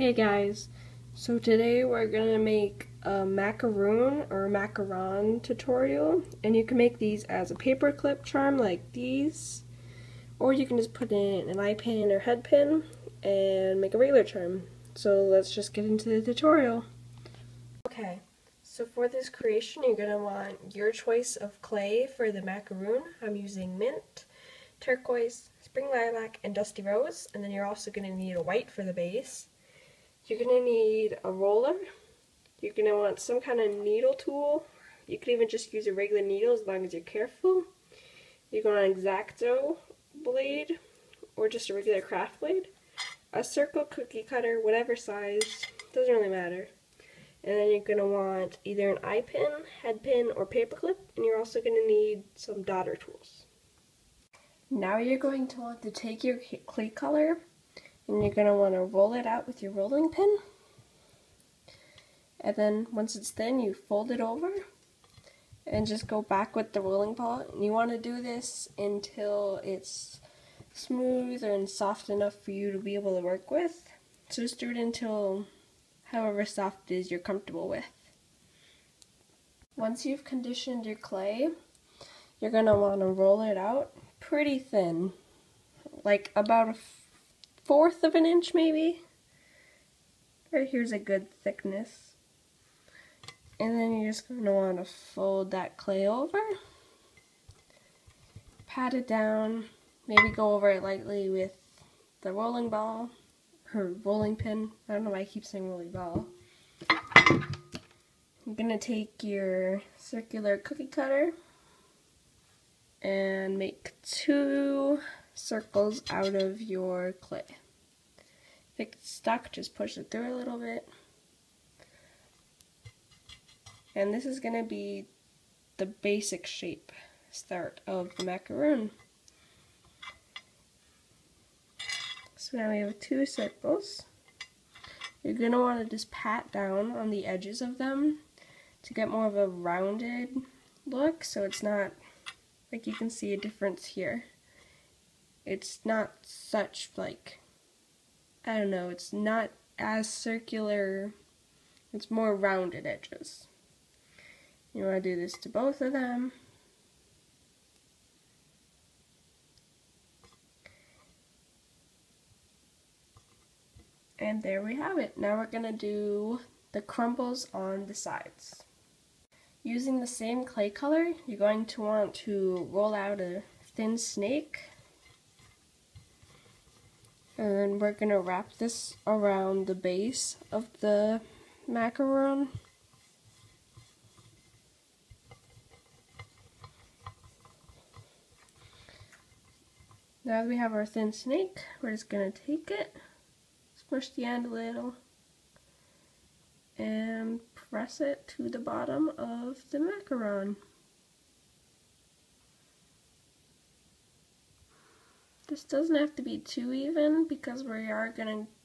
Hey guys, so today we're gonna make a macaroon or macaron tutorial, and you can make these as a paperclip charm like these, or you can just put in an eye pin or head pin and make a regular charm. So let's just get into the tutorial. Okay, so for this creation you're gonna want your choice of clay for the macaroon. I'm using mint, turquoise, spring lilac, and dusty rose, and then you're also gonna need a white for the base. You're going to need a roller. You're going to want some kind of needle tool. You could even just use a regular needle as long as you're careful. You're going to want an X-Acto blade or just a regular craft blade. A circle cookie cutter, whatever size, doesn't really matter. And then you're going to want either an eye pin, head pin, or paperclip, and you're also going to need some daughter tools. Now you're going to want to take your clay color, and you're going to want to roll it out with your rolling pin. And then once it's thin, you fold it over and just go back with the rolling ball. And you want to do this until it's smooth and soft enough for you to be able to work with. So just do it until however soft it is you're comfortable with. Once you've conditioned your clay, you're going to want to roll it out pretty thin, like about a 1/4 of an inch maybe. Right here's a good thickness. And then you're just going to want to fold that clay over, pat it down, maybe go over it lightly with the rolling ball or rolling pin. I don't know why I keep saying rolling ball. You're going to take your circular cookie cutter and make 2 circles out of your clay. If it's stuck, just push it through a little bit. And this is going to be the basic shape start of the macaroon. So now we have 2 circles. You're going to want to just pat down on the edges of them to get more of a rounded look, so it's not, like you can see a difference here. It's not such like, I don't know, it's not as circular, it's more rounded edges. You want to do this to both of them. And there we have it. Now we're going to do the crumbles on the sides. Using the same clay color, you're going to want to roll out a thin snake. And then we're going to wrap this around the base of the macaron. Now that we have our thin snake, we're just going to take it, smush the end a little, and press it to the bottom of the macaron. This doesn't have to be too even because we are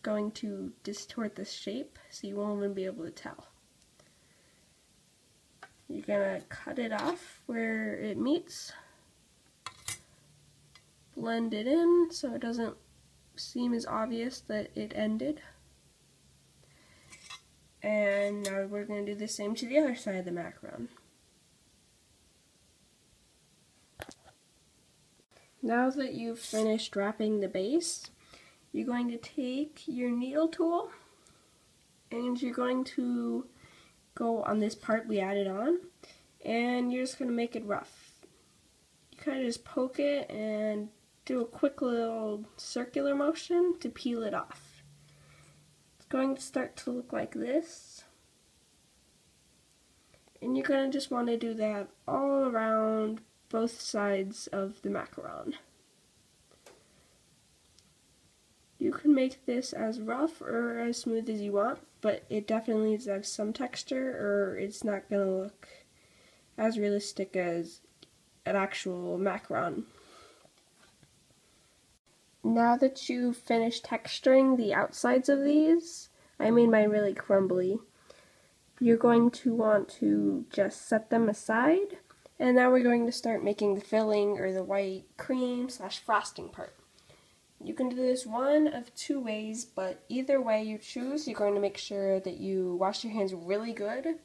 going to distort the shape, so you won't even be able to tell. You're going to cut it off where it meets, blend it in so it doesn't seem as obvious that it ended. And now we're going to do the same to the other side of the macaron. Now that you've finished wrapping the base, you're going to take your needle tool and you're going to go on this part we added on, and you're just going to make it rough. You kind of just poke it and do a quick little circular motion to peel it off. It's going to start to look like this. And you're going to just want to do that all around both sides of the macaron. You can make this as rough or as smooth as you want, but it definitely needs to have some texture or it's not going to look as realistic as an actual macaron. Now that you've finished texturing the outsides of these, I made mine really crumbly, you're going to want to just set them aside. And now we're going to start making the filling or the white cream / frosting part. You can do this one of two ways, but either way you choose, you're going to make sure that you wash your hands really good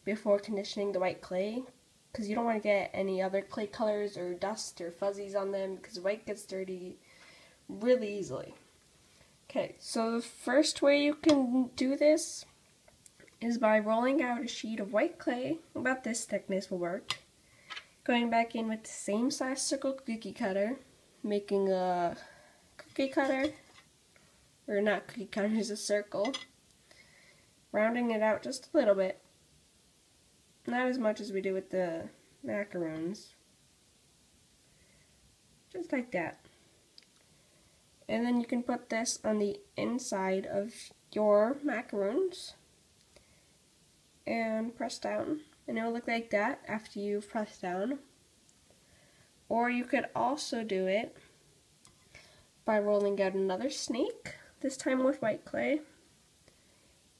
before conditioning the white clay, because you don't want to get any other clay colors or dust or fuzzies on them, because white gets dirty really easily. Okay, so the first way you can do this is by rolling out a sheet of white clay, about this thickness will work, going back in with the same size circle cookie cutter, making a cookie cutter, or not cookie cutter, is a circle, rounding it out just a little bit, not as much as we do with the macarons, just like that. And then you can put this on the inside of your macarons and press down, and it will look like that after you've pressed down. Or you could also do it by rolling out another snake, this time with white clay,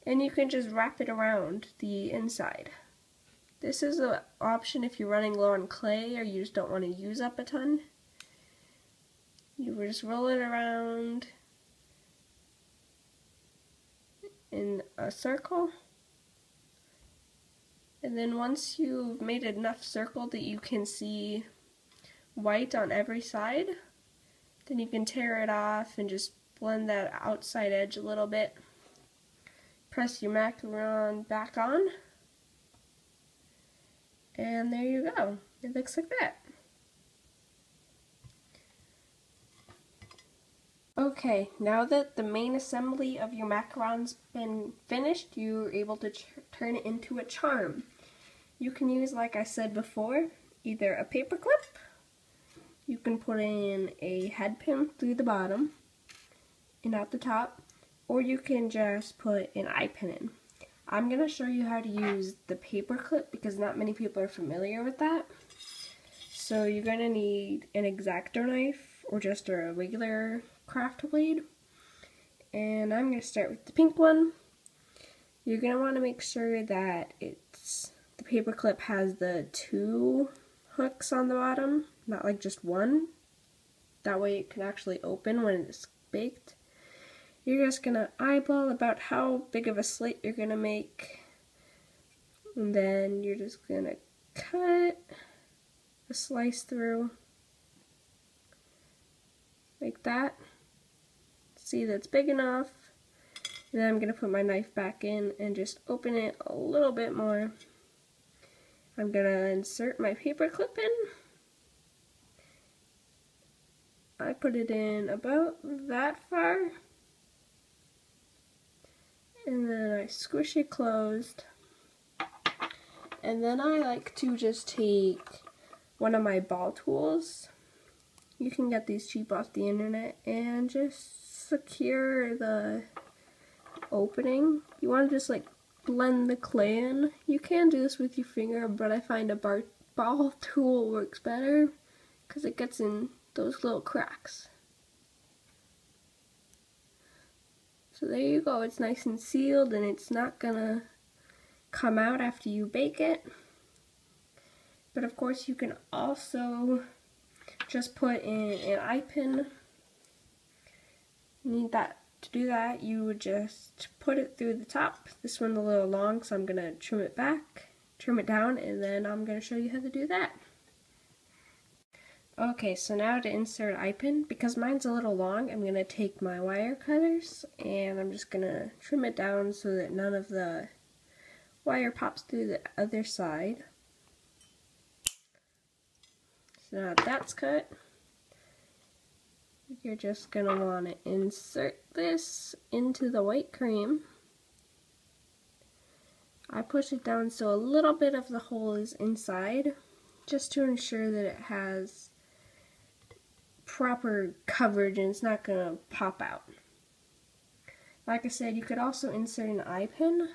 and you can just wrap it around the inside. This is an option if you're running low on clay or you just don't want to use up a ton. You would just roll it around in a circle, and then once you've made enough circle that you can see white on every side, then you can tear it off and just blend that outside edge a little bit. Press your macaron back on, and there you go. It looks like that. Okay, now that the main assembly of your macaron's been finished, you're able to turn it into a charm. You can use, like I said before, either a paper clip, you can put in a head pin through the bottom and out the top, or you can just put an eye pin in. I'm going to show you how to use the paper clip because not many people are familiar with that. So you're going to need an X-Acto knife or just a regular craft blade, and I'm going to start with the pink one. You're going to want to make sure that the paper clip has the 2 hooks on the bottom, not like just one. That way it can actually open when it's baked. You're just going to eyeball about how big of a slit you're going to make, and then you're just going to cut a slice through like that. See, that's big enough. And then I'm going to put my knife back in and just open it a little bit more. I'm going to insert my paper clip in. I put it in about that far. And then I squish it closed. And then I like to just take one of my ball tools. You can get these cheap off the internet, and just secure the opening. You want to just like blend the clay in. You can do this with your finger, but I find a ball tool works better because it gets in those little cracks. So there you go, it's nice and sealed and it's not gonna come out after you bake it. But of course you can also just put in an eye pin. You need that. To do that, you would just put it through the top. This one's a little long, so I'm going to trim it down, and then I'm going to show you how to do that. Okay, so now to insert eye pin, because mine's a little long, I'm going to take my wire cutters, and I'm just going to trim it down so that none of the wire pops through the other side. So now that's cut, you're just going to want to insert this into the white cream. I push it down so a little bit of the hole is inside, just to ensure that it has proper coverage and it's not going to pop out. Like I said, you could also insert an eye pin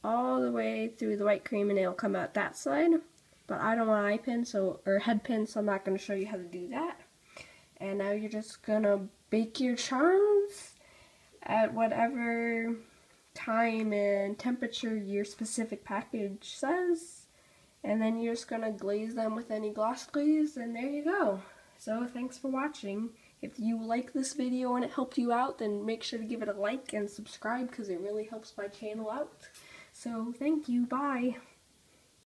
all the way through the white cream and it'll come out that side. But I don't want eye pin, or head pin, so I'm not going to show you how to do that. And now you're just gonna bake your charms at whatever time and temperature your specific package says. And then you're just gonna glaze them with any gloss glaze, and there you go. So thanks for watching. If you like this video and it helped you out, then make sure to give it a like and subscribe because it really helps my channel out. So thank you, bye!